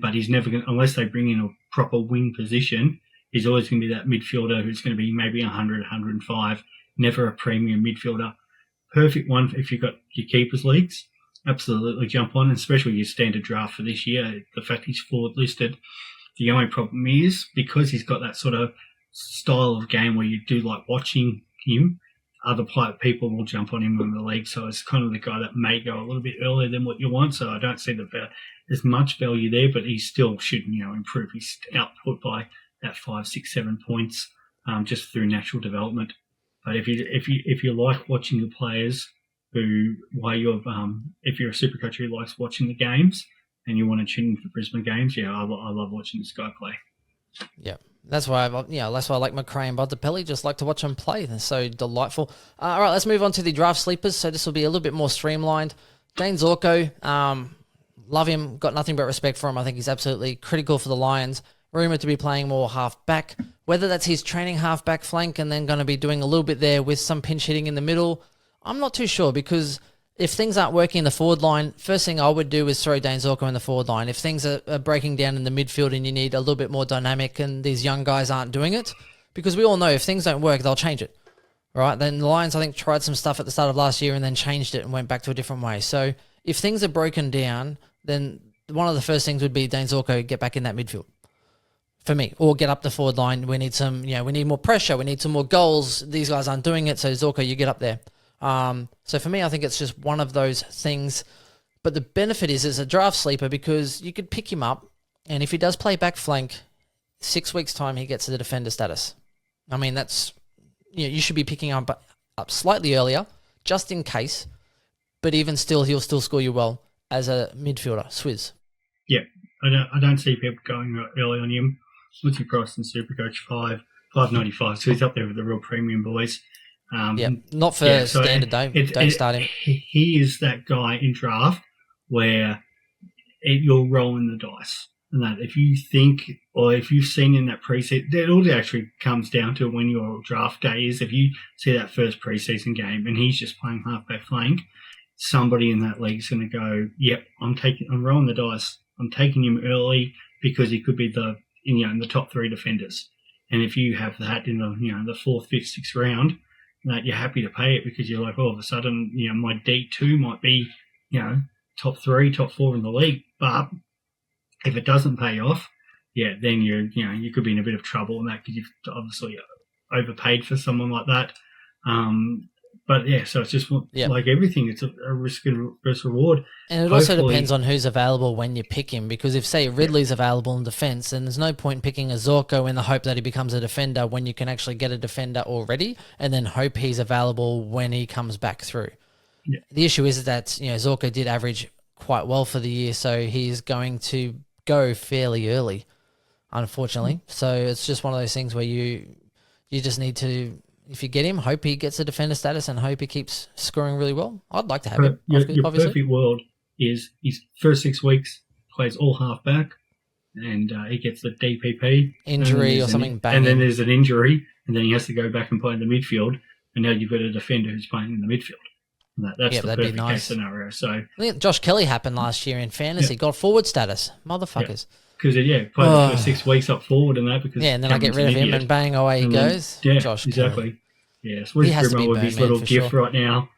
But he's never going to, unless they bring in a proper wing position, he's always going to be that midfielder who's going to be maybe 100, 105, never a premium midfielder. Perfect one if you've got your keepers leagues. Absolutely jump on, especially your standard draft for this year. The fact he's forward listed. The only problem is because he's got that sort of style of game where you do like watching him, other people will jump on him in the league. So it's kind of the guy that may go a little bit earlier than what you want. So I don't see there's much value there, but he still should, improve his output by that 5, 6, 7 points just through natural development. But if you like watching the players if you're a Supercoach who likes watching the games and you want to tune into the Brisbane games, I love watching this guy play. Yeah. That's why I like McRae and Bontempelli. Just like to watch them play. They're so delightful. All right, let's move on to the draft sleepers. So this will be a little bit more streamlined. Dane Zorko, love him. Got nothing but respect for him. I think he's absolutely critical for the Lions. Rumoured to be playing more half-back. Whether that's his training half-back flank and then going to be doing a little bit there with some pinch hitting in the middle, I'm not too sure because if things aren't working in the forward line, first thing I would do is throw Dane Zorko in the forward line. If things are breaking down in the midfield and you need a little bit more dynamic and these young guys aren't doing it, because we all know if things don't work, they'll change it, right? Then the Lions, I think, tried some stuff at the start of last year and then changed it and went back to a different way. So if things are broken down, then one of the first things would be Dane Zorko get back in that midfield for me, or get up the forward line. We need some, we need more pressure. We need some more goals. These guys aren't doing it, so Zorko, you get up there. So for me, I think it's just one of those things. But the benefit is a draft sleeper because you could pick him up, and if he does play back flank, 6 weeks' time he gets the defender status. I mean, you should be picking up slightly earlier, just in case. But even still, he'll still score you well as a midfielder. Swiz. Yeah, I don't see people going early on him. What's he priced in Supercoach? $5.95. So he's up there with the real premium boys. Not for standard though. Don't start him. He is that guy in draft where you're rolling the dice. And that if you think, or if you've seen in that preseason, it all actually comes down to when your draft day is. If you see that first preseason game and he's just playing halfback flank, somebody in that league is going to go, yep, I'm rolling the dice. I'm taking him early because he could be in the top 3 defenders. And if you have that in the 4th, 5th, 6th round, that you're happy to pay it because you're like, all of a sudden, my D2 might be, top 3, top 4 in the league. But if it doesn't pay off, then you could be in a bit of trouble in that because you've obviously overpaid for someone like that. But so it's just like everything. It's a risk and reward. And it also depends on who's available when you pick him. Because if, say, Ridley's available in defence, then there's no point in picking a Zorko in the hope that he becomes a defender when you can actually get a defender already and then hope he's available when he comes back through. Yeah. The issue is that Zorko did average quite well for the year, so he's going to go fairly early, unfortunately. So it's just one of those things where you just need to, if you get him, hope he gets a defender status and hope he keeps scoring really well. I'd like to have him. Your perfect world is his first 6 weeks plays all halfback and he gets the DPP. Injury or something banging. And then there's an injury and then he has to go back and play in the midfield and now you've got a defender who's playing in the midfield. That's the perfect case scenario. So I think Josh Kelly happened last year in fantasy. Got forward status. Motherfuckers. Because, played the first 6 weeks up forward and that. Because and then I get rid of him and bang, away he goes. Yeah, Josh exactly. Kelly. Yeah, so where's Brisbane with his little gift right now?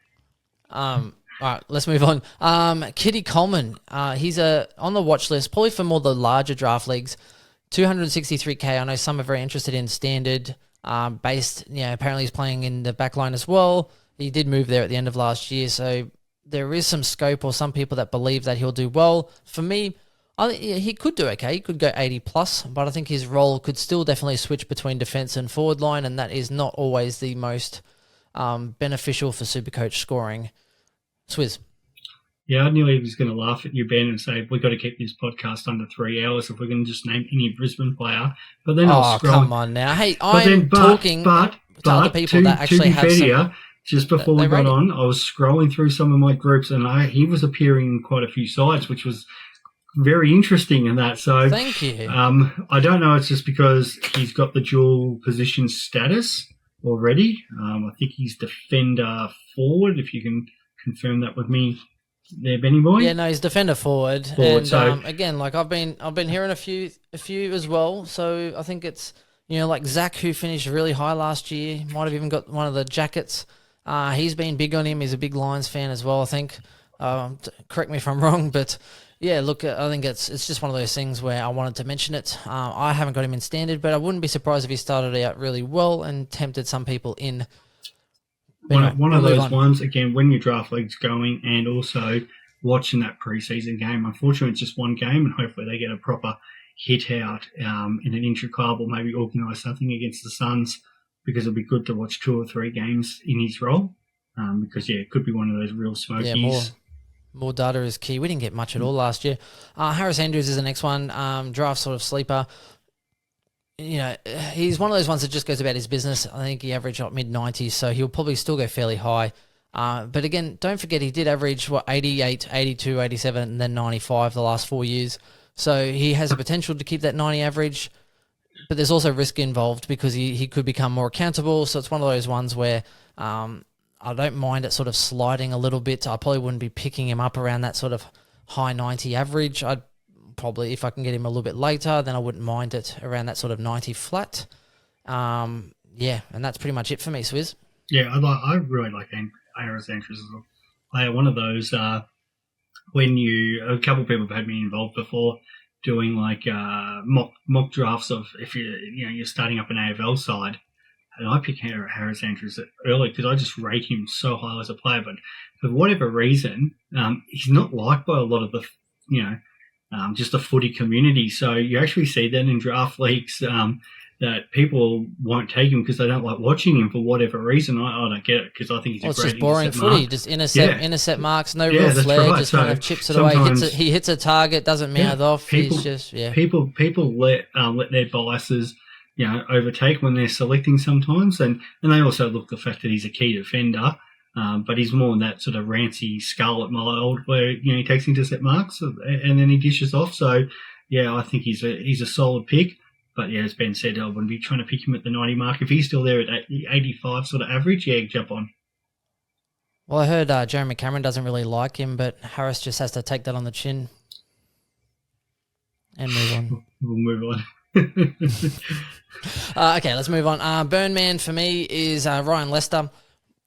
All right, let's move on. Kitty Coleman, he's on the watch list, probably for more the larger draft leagues. 263K. I know some are very interested in standard based. Apparently he's playing in the back line as well. He did move there at the end of last year, so there is some scope or some people that believe that he'll do well. For me, he could do okay. He could go 80 plus, but I think his role could still definitely switch between defence and forward line, and that is not always the most beneficial for Supercoach scoring. Swiz. Yeah, I knew he was going to laugh at you, Ben, and say, we've got to keep this podcast under 3 hours if we're going to just name any Brisbane player. But then I'll scroll. Come on now. Hey, I'm talking to other people that actually have some... Just before we got on, I was scrolling through some of my groups and he was appearing in quite a few sites, which was very interesting in that. So thank you. I don't know. It's just because he's got the dual position status already. I think he's defender forward. If you can confirm that with me, there, Benny boy. Yeah, no, he's defender forward. And so, again, like I've been hearing a few as well. So I think it's like Zach, who finished really high last year, might have even got one of the jackets. He's been big on him. He's a big Lions fan as well, I think. Correct me if I'm wrong, but yeah, look, I think it's just one of those things where I wanted to mention it. I haven't got him in standard, but I wouldn't be surprised if he started out really well and tempted some people in. One of those ones, again, when your draft league's going and also watching that preseason game. Unfortunately, it's just one game and hopefully they get a proper hit out in an intra-club or maybe organise something against the Suns, because it'll be good to watch 2 or 3 games in his role because, it could be one of those real smokies. Yeah, more data is key. We didn't get much at all last year. Harris Andrews is the next one, draft sort of sleeper. He's one of those ones that just goes about his business. I think he averaged mid-90s, so he'll probably still go fairly high. But again, don't forget he did average, 88, 82, 87, and then 95 the last 4 years. So he has a potential to keep that 90 average. But there's also risk involved because he could become more accountable. So it's one of those ones where I don't mind it sort of sliding a little bit. I probably wouldn't be picking him up around that sort of high 90 average. I'd probably, if I can get him a little bit later, then I wouldn't mind it around that sort of 90 flat. And that's pretty much it for me, Swiz. Yeah, I really like Harris Andrews as well. One of those when a couple of people have had me involved before, doing like mock drafts of if you're starting up an AFL side, And I pick Harris Andrews early because I just rate him so high as a player. But for whatever reason, he's not liked by a lot of the, just the footy community. So you actually see that in draft leagues that people won't take him because they don't like watching him for whatever reason. I don't get it because I think he's a great it's just boring footy. mark. Just intercept marks, no real flair, just kind of chips it away. He hits a target, doesn't mouth off. He's just People let their biases overtake when they're selecting sometimes, and they also look the fact that he's a key defender. But he's more in that sort of rancy Scarlet mold where he takes intercept marks and then he dishes off. So I think he's a solid pick. But as Ben said, I wouldn't be trying to pick him at the 90 mark. If he's still there at 85 sort of average, jump on. Well, I heard Jeremy Cameron doesn't really like him, but Harris just has to take that on the chin and move on. We'll move on. Okay, let's move on. Burn man for me is Ryan Lester.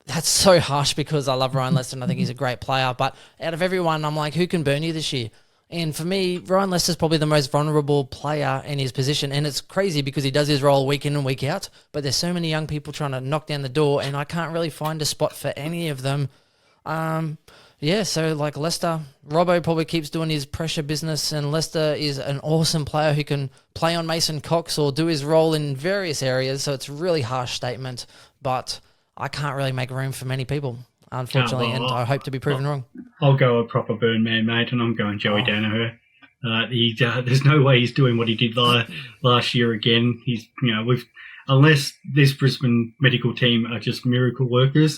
That's so harsh because I love Ryan Lester and I think he's a great player. But out of everyone, I'm like, who can burn you this year? And for me, Ryan Lester's probably the most vulnerable player in his position. And it's crazy because he does his role week in and week out. But there's so many young people trying to knock down the door and I can't really find a spot for any of them. So like Lester, Robbo probably keeps doing his pressure business and Lester is an awesome player who can play on Mason Cox or do his role in various areas. So it's a really harsh statement, but I can't really make room for many people, unfortunately, and I hope to be proven wrong. I'll go a proper burn man, mate, and I'm going Joey Danaher. There's no way he's doing what he did last year again. He's, unless this Brisbane medical team are just miracle workers,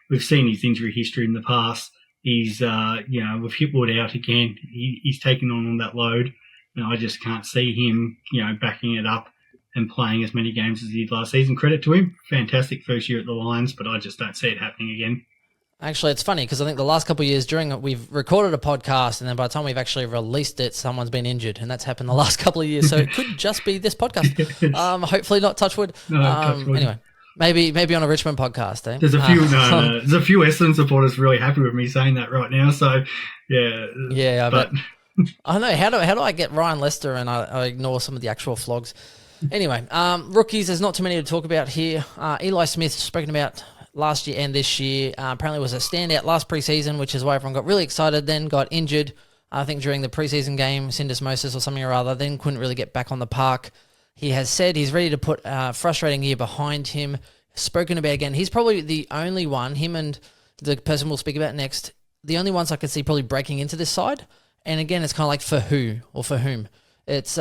we've seen his injury history in the past. He's, with Hipwood out again, he's taken on that load, and I just can't see him, backing it up and playing as many games as he did last season. Credit to him. Fantastic first year at the Lions, but I just don't see it happening again. Actually, it's funny because I think the last couple of years we've recorded a podcast and then by the time we've actually released it, someone's been injured and that's happened the last couple of years. So it could just be this podcast. Yes. Hopefully not touch wood. No, touch wood. Anyway, maybe on a Richmond podcast. Eh? There's a few there's a few Essendon supporters really happy with me saying that right now. So I bet. I don't know how do I get Ryan Lester and I ignore some of the actual flogs. Anyway, rookies, there's not too many to talk about here. Eli Smith, spoken about last year and this year, apparently was a standout last preseason, which is why everyone got really excited, then got injured, I think during the preseason game, syndesmosis or something or other, then couldn't really get back on the park. He has said he's ready to put a frustrating year behind him. Spoken about again, he's probably the only one, him and the person we'll speak about next, the only ones I could see probably breaking into this side. And again, it's kind of like for who or for whom. It's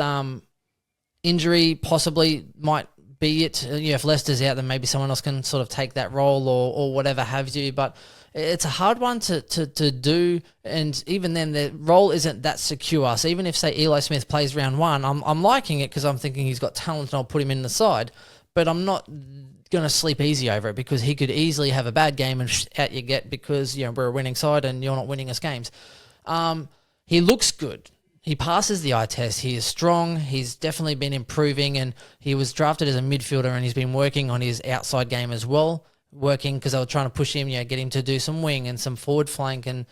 injury possibly might be it. If Lester's out, then maybe someone else can sort of take that role or whatever have you. But it's a hard one to do, and even then, the role isn't that secure. So even if, say, Eli Smith plays round one, I'm liking it because I'm thinking he's got talent and I'll put him in the side. But I'm not going to sleep easy over it because he could easily have a bad game and out you get because we're a winning side and you're not winning us games. He looks good. He passes the eye test. He is strong. He's definitely been improving, and he was drafted as a midfielder, and he's been working on his outside game as well, because they were trying to push him, get him to do some wing and some forward flank and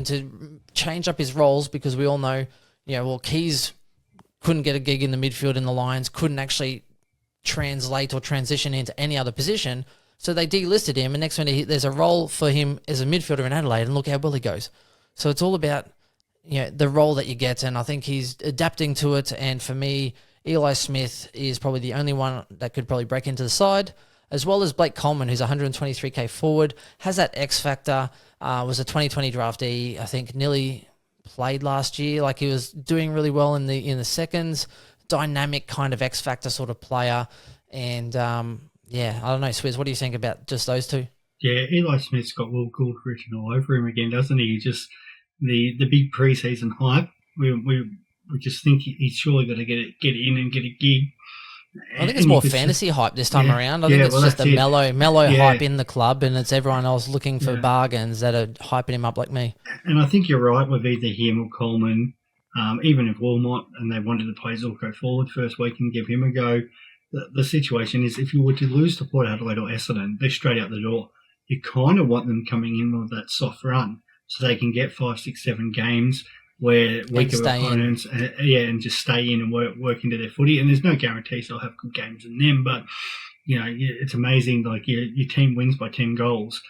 to change up his roles because we all know, Keys couldn't get a gig in the midfield in the Lions, couldn't actually translate or transition into any other position, so they delisted him, and next one there's a role for him as a midfielder in Adelaide, and look how well he goes. So it's all about the role that you get, and I think he's adapting to it. And for me, Eli Smith is probably the only one that could probably break into the side, as well as Blake Coleman, who's 123k forward, has that X factor, was a 2020 draftee, I think nearly played last year. Like he was doing really well in the seconds, dynamic kind of X factor sort of player. And I don't know, Swiz, what do you think about just those two? Yeah, Eli Smith's got Will Gould written all over him again, doesn't he? Just the big preseason hype. We just think he's surely got to get in and get a gig. I think it's more fantasy hype this time around. I think it's just a mellow hype in the club, and it's everyone else looking for bargains that are hyping him up like me. And I think you're right with either him or Coleman, even if Wilmot and they wanted to play Zulko forward first week and give him a go. The situation is if you were to lose to Port Adelaide or Essendon, they're straight out the door. You kind of want them coming in with that soft run so they can get 5, 6, 7 games where weaker opponents and just stay in and work into their footy. And there's no guarantees they'll have good games in them, but it's amazing. Like your team wins by 10 goals.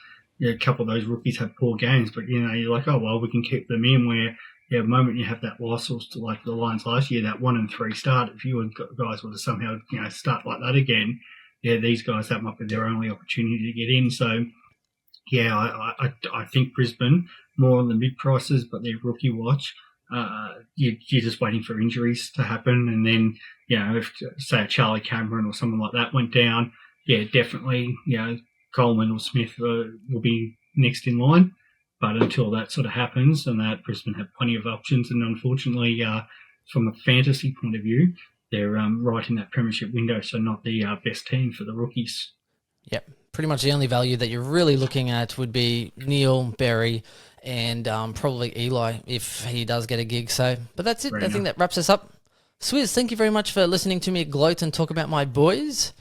A couple of those rookies have poor games, but you're like, oh well, we can keep them in. Where the moment you have that loss, or to like the Lions last year, that 1-3 start, if you guys were to somehow start like that again, these guys, that might be their only opportunity to get in. So I think Brisbane more on the mid prices, but their rookie watch. You're just waiting for injuries to happen, and then if say a Charlie Cameron or someone like that went down, definitely Coleman or Smith will be next in line. But until that sort of happens, and that Brisbane have plenty of options, and unfortunately, from a fantasy point of view, they're right in that premiership window, so not the best team for the rookies. Yep, pretty much the only value that you're really looking at would be Neil, Berry, and probably Eli if he does get a gig. So, but that's it. I think that wraps us up. Swiz, thank you very much for listening to me gloat and talk about my boys.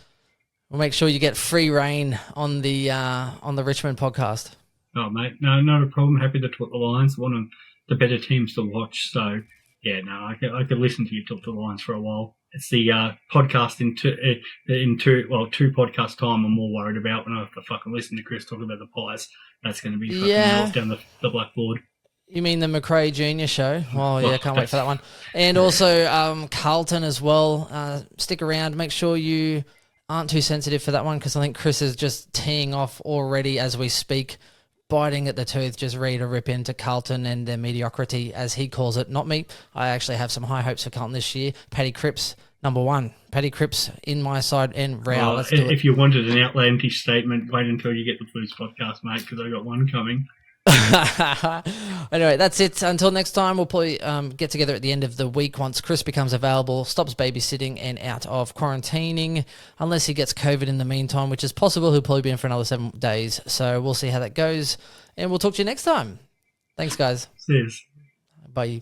We'll make sure you get free reign on the Richmond podcast. Oh, mate, no, not a problem. Happy to talk the Lions. One of the better teams to watch. So, I could listen to you talk the Lions for a while. It's the podcast in two podcast time I'm more worried about when I have to fucking listen to Chris talk about the Pies. That's going to be fucking off down the blackboard. You mean the McRae Jr. show? Oh, yeah, can't wait for that one. And also Carlton as well. Stick around. Make sure you aren't too sensitive for that one, because I think Chris is just teeing off already as we speak, biting at the tooth, just ready to rip into Carlton and their mediocrity, as he calls it. Not me. I actually have some high hopes for Carlton this year. Paddy Cripps, number one. Paddy Cripps in my side and Rao. Let's do it. If you wanted an outlandish statement, wait until you get the Blues podcast, mate, because I got one coming. Anyway, that's it. Until next time, we'll probably get together at the end of the week once Chris becomes available, stops babysitting and out of quarantining, unless he gets COVID in the meantime, which is possible. He'll probably be in for another 7 days. So we'll see how that goes, and we'll talk to you next time. Thanks, guys. Cheers. Bye.